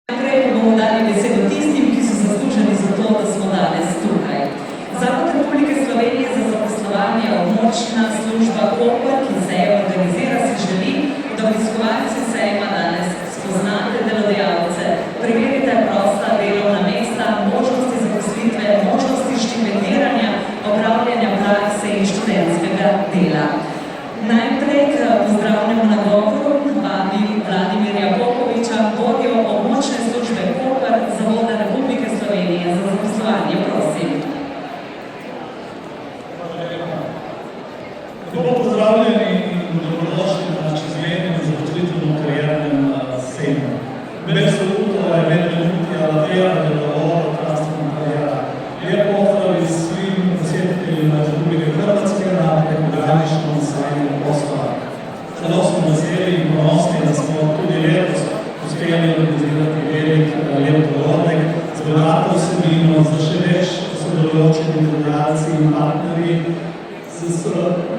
Najprej pa bomo dali besedo tistim, ki so zasluženi za to, da smo danes tukaj. Zavod Republike Slovenije za zaposlovanje območna služba Koper, ki sejo organizira, si želi, da obiskovalci sejma danes spoznate delodajalce, preverite prosta delovna mesta, možnosti zaposlitve, možnosti štipendiranja, opravljanja prakse in študentskega dela. Najprej k pozdravnemu nagovoru vabim Vladimirja Popoviča, vodjo območne službe Koper, Zavoda Republike Slovenije za zaposlovanje. Prosim. Lepo pozdravljeni in dobrodošli na čezmejnem zaposlitvenem kariernem sejmu. Bez saluto je benvenuti alla vera del lavoro transforma carriera. Lijep pozdrav iz svim posjetiteljima Republike Hrvatske na prekograničnom sejmu posla. Zelo smo veseli in ponosni, da smo tudi letos uspeli organizirati velik lep dogodek z bogato vsebino, za še več sodelujočimi delodajalci in partnerji, z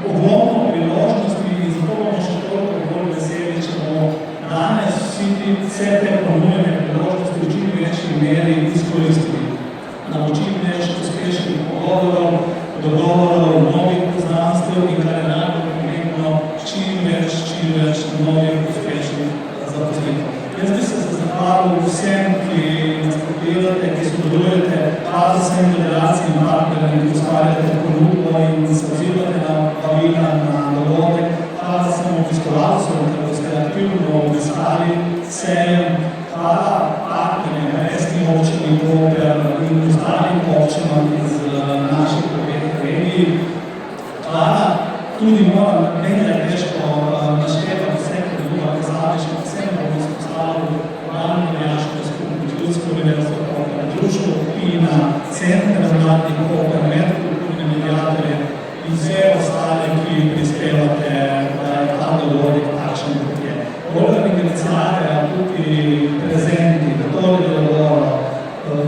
ogromno priložnostmi in zato bomo še toliko bolj veseli, če bomo danes vse te ponujene priložnosti v čim večji meri izkoristili. Na čim več uspešnih pogovorov, dogovorov, novih poznanstev in kar je najbolj pomembno, čim več novih uspešnih zaposlitev. Jaz bi se zahvalil vsem, ki nas podpirate, ki sodelujete, hvala vsem delegacij in partnerjem, ki ustvarjate ponudbo in se odzivate na vabila, na dogodek. Hvala vsem obiskovalcem, ki boste aktivno obiskali sejem. Hvala partnerjem, mestnim občinam Koper in ostalim občinam iz naših regij. Hvala tudi moram nekaj težko naštevati vse, ki bomo kazali, še vsem bomo izpostavili Urbano Jaško skupnost, Ljudsko univerzo Koper, Društvo Pina, Center mladih Koper, medkulturne mediatorje in vse ostale, ki prispevate, da je ta dogodek takšen, kot je. Organizatorja, tudi prezenti, datori del lavoro,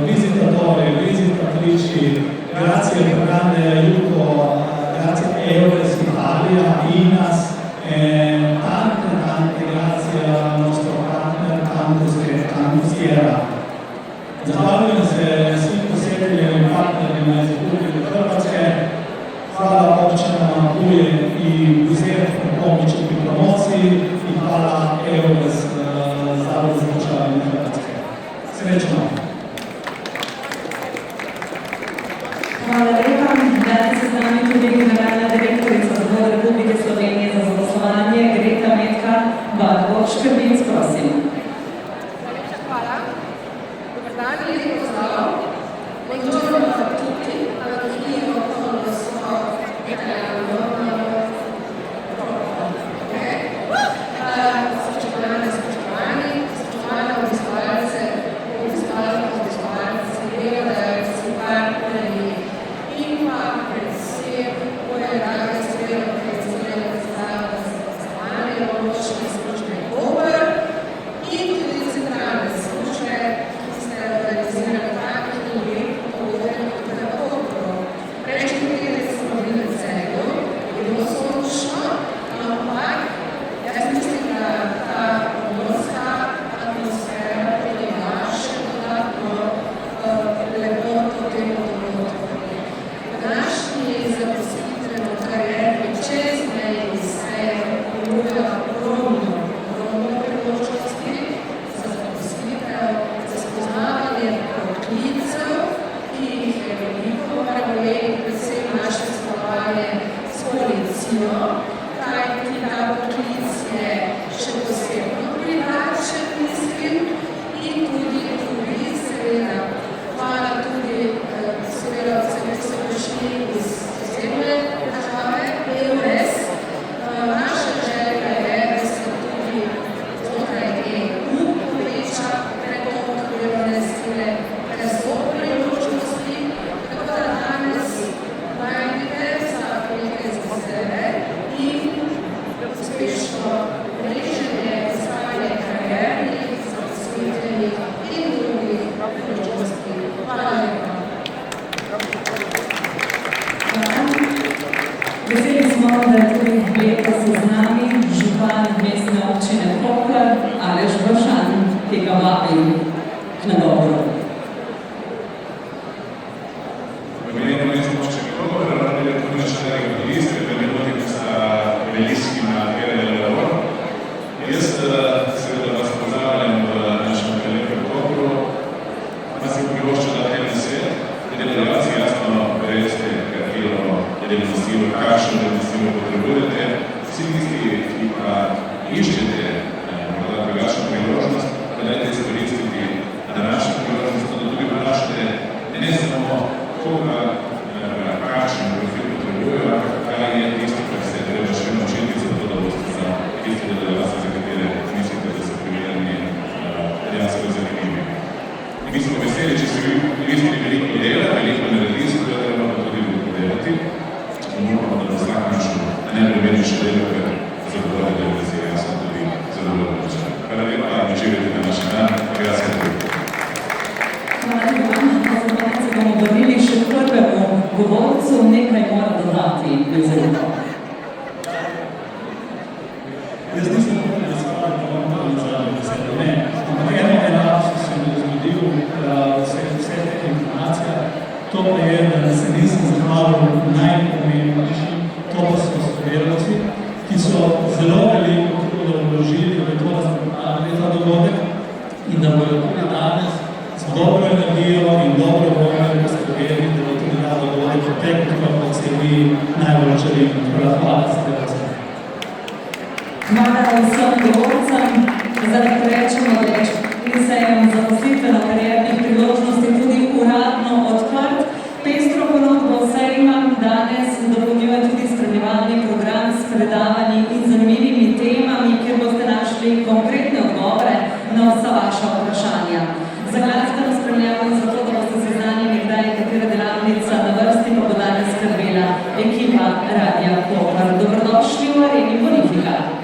visitatrici, grazie al grande aiuto, grazie a Eures Italia, INAS, tante grazie al nostro partner Campus Sierra. Zahvaljujem se svim posjetiteljem in partnerima iz Republike Hrvatske. Hvala občinama Pulje i Buzet na pomoći pri promociji i hvala Eures Zavod za zapošljavanje Hrvatske. Srećno! Hvala lepa. Danes je z nami tudi generalna direktorica Zavoda Republike Slovenije za zaposlovanje, Greta Metka Barboč-Škrbic, prosim. Hvala. Dobar dan, lep pozdrav. Buongiorno a tutti, anch'io con il suo italiano. Spoštovane obiskovalce, delodajalci, partnerji in pa predvsem moje drage sodelavke Zavoda za zaposlovanje območne službe Koper in tudi centralne službe, ki ste organizirali tak in lep dogodek v Kopru. Prejšnji teden smo bili v Celju Mi smo veseli, če se vi veliko dela, veliko naredi, se to treba pa tudi delati. Upamo, da bo vsak naš najprimernejši del, ker zadovolj televizije, jaz sem tudi zadovoljen. Hvala lepa, živite na naš dan, jaz sem tudi. Hvala lepa, se bomo vrnili še k prvemu govorcu, nekaj mora dodati. Jaz nisem hotel razpravljati, da vam to nazadnje besede. Ne, ampak eno lapsus se mi je zgodil vse teh informacijah. To pa je, da se nisem zahvalil najpomembnejšim, to pa so sodelavci, ki so zelo veliko truda vložili v to, da smo pripravili ta dogodek in da bojo tudi danes z dobro energijo in dobro voljo poskrbeli, da bo tudi ta dogodek potekal, kako se mi najbolj želimo. Hvala sodelavcem. Hvala vsem govorcem, zdaj lahko rečemo, da je sejem zaposlitveno-kariernih priložnosti tudi uradno odprt. Pestro ponudbo sejma danes dopolnjuje tudi spremljevalni program s predavanji in zanimivimi temami, kjer boste našli konkretne odgovore na vsa vaša vprašanja. Za glasbeno spremljavo in zato, da boste seznanjeni, kdaj je katera delavnica na vrsti, pa bo danes skrbela ekipa Radia Koper. Dobrodošli v areni Bonifika.